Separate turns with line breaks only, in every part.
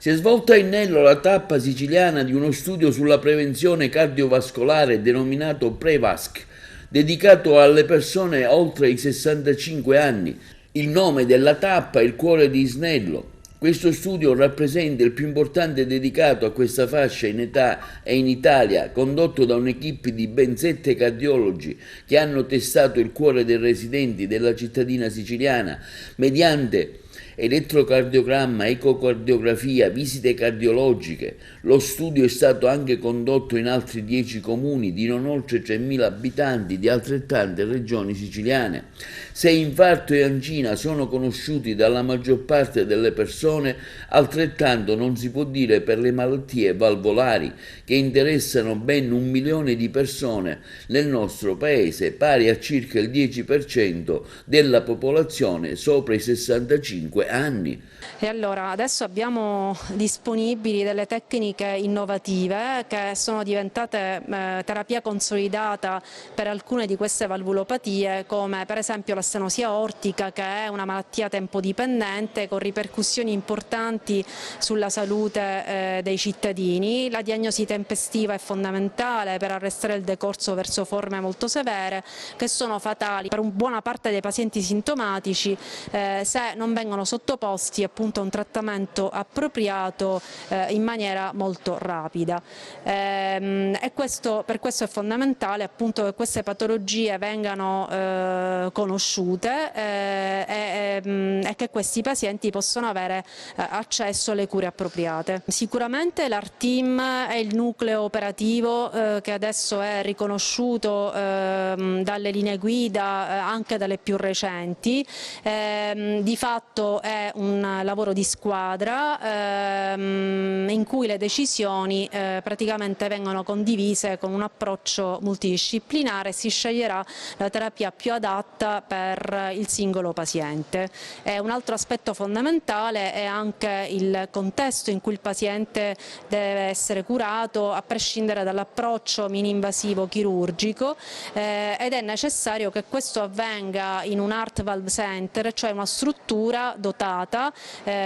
Si è svolta a Innello la tappa siciliana di uno studio sulla prevenzione cardiovascolare denominato Prevasc, dedicato alle persone oltre i 65 anni. Il nome della tappa è il cuore di Isnello. Questo studio rappresenta il più importante dedicato a questa fascia in età e in Italia, condotto da un'equipe di ben 7 cardiologi che hanno testato il cuore dei residenti della cittadina siciliana mediante elettrocardiogramma, ecocardiografia, visite cardiologiche. Lo studio è stato anche condotto in altri 10 comuni di non oltre 3.000 abitanti di altrettante regioni siciliane. Se infarto e angina sono conosciuti dalla maggior parte delle persone, altrettanto non si può dire per le malattie valvolari, che interessano ben 1 milione di persone nel nostro paese, pari a circa il 10% della popolazione sopra i 65 anni.
E allora adesso abbiamo disponibili delle tecniche innovative che sono diventate terapia consolidata per alcune di queste valvulopatie, come per esempio la stenosia aortica, che è una malattia tempodipendente con ripercussioni importanti sulla salute dei cittadini. La diagnosi tempestiva è fondamentale per arrestare il decorso verso forme molto severe che sono fatali per una buona parte dei pazienti sintomatici se non vengono sottoposti appunto a un trattamento appropriato in maniera molto rapida. Per questo è fondamentale appunto che queste patologie vengano conosciute e che questi pazienti possano avere accesso alle cure appropriate. Sicuramente l'ARTIM è il nucleo operativo che adesso è riconosciuto dalle linee guida, anche dalle più recenti. Di fatto è un lavoro di squadra in cui le decisioni praticamente vengono condivise con un approccio multidisciplinare e si sceglierà la terapia più adatta per il singolo paziente. Un altro aspetto fondamentale è anche il contesto in cui il paziente deve essere curato, a prescindere dall'approccio mini-invasivo chirurgico, ed è necessario che questo avvenga in un Heart Valve Center, cioè una struttura dotata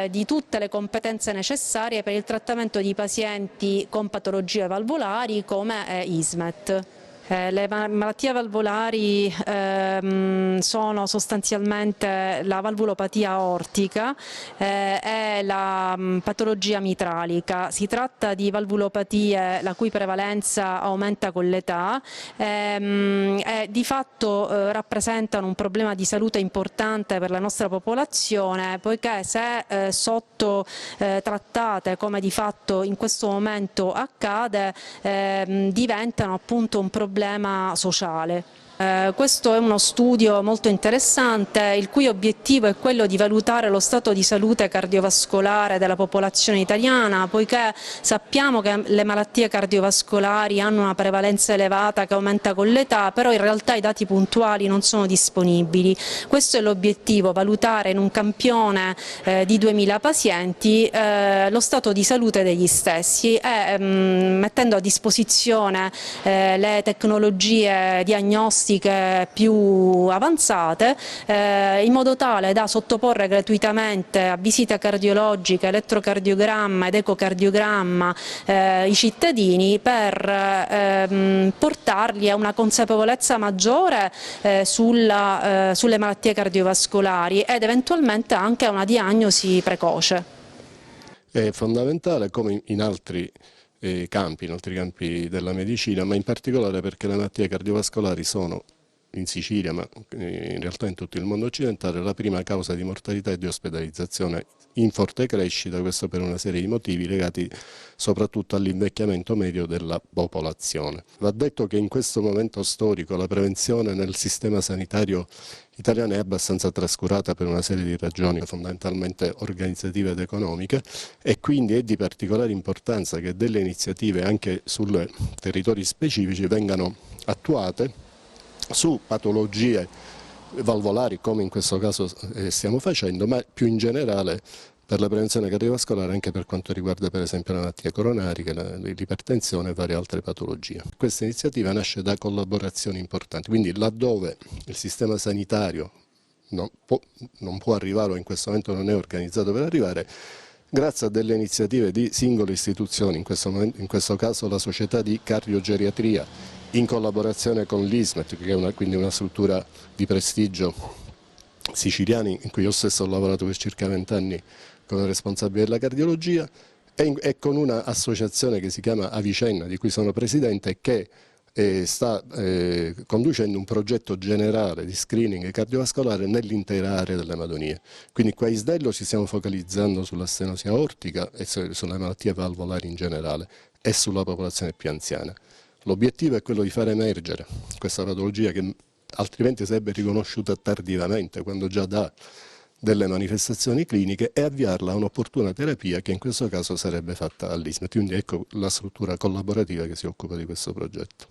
di tutte le competenze necessarie per il trattamento di pazienti con patologie valvolari come ISMET. Le malattie valvolari sono sostanzialmente la valvulopatia aortica e la patologia mitralica. Si tratta di valvulopatie la cui prevalenza aumenta con l'età e di fatto rappresentano un problema di salute importante per la nostra popolazione, poiché se sottotrattate, come di fatto in questo momento accade, diventano appunto un problema sociale. Questo è uno studio molto interessante, il cui obiettivo è quello di valutare lo stato di salute cardiovascolare della popolazione italiana, poiché sappiamo che le malattie cardiovascolari hanno una prevalenza elevata che aumenta con l'età, però in realtà i dati puntuali non sono disponibili. Questo è l'obiettivo: valutare in un campione di 2000 pazienti lo stato di salute degli stessi e mettendo a disposizione le tecnologie diagnostiche più avanzate, in modo tale da sottoporre gratuitamente a visita cardiologica, elettrocardiogramma ed ecocardiogramma i cittadini, per portarli a una consapevolezza maggiore sulle malattie cardiovascolari ed eventualmente anche a una diagnosi precoce.
È fondamentale, come in altri campi della medicina, ma in particolare perché le malattie cardiovascolari sono in Sicilia, ma in realtà in tutto il mondo occidentale, la prima causa di mortalità e di ospedalizzazione in forte crescita, questo per una serie di motivi legati soprattutto all'invecchiamento medio della popolazione. Va detto che in questo momento storico la prevenzione nel sistema sanitario italiano è abbastanza trascurata per una serie di ragioni fondamentalmente organizzative ed economiche, e quindi è di particolare importanza che delle iniziative anche sui territori specifici vengano attuate su patologie valvolari, come in questo caso stiamo facendo, ma più in generale per la prevenzione cardiovascolare, anche per quanto riguarda per esempio le malattie coronariche, l'ipertensione e varie altre patologie. Questa iniziativa nasce da collaborazioni importanti, quindi laddove il sistema sanitario non può arrivare, o in questo momento non è organizzato per arrivare, Grazie a delle iniziative di singole istituzioni, in questo caso la Società di Cardiogeriatria, in collaborazione con l'ISMET, che è quindi una struttura di prestigio siciliana in cui io stesso ho lavorato per circa 20 anni come responsabile della cardiologia, e con un'associazione che si chiama Avicenna, di cui sono presidente, che sta conducendo un progetto generale di screening cardiovascolare nell'intera area delle Madonie. Quindi qua a Isdello ci stiamo focalizzando sulla stenosi aortica e sulle malattie valvolari in generale e sulla popolazione più anziana. L'obiettivo è quello di far emergere questa patologia che altrimenti sarebbe riconosciuta tardivamente, quando già dà delle manifestazioni cliniche, e avviarla a un'opportuna terapia che in questo caso sarebbe fatta all'ISMET. Quindi ecco la struttura collaborativa che si occupa di questo progetto.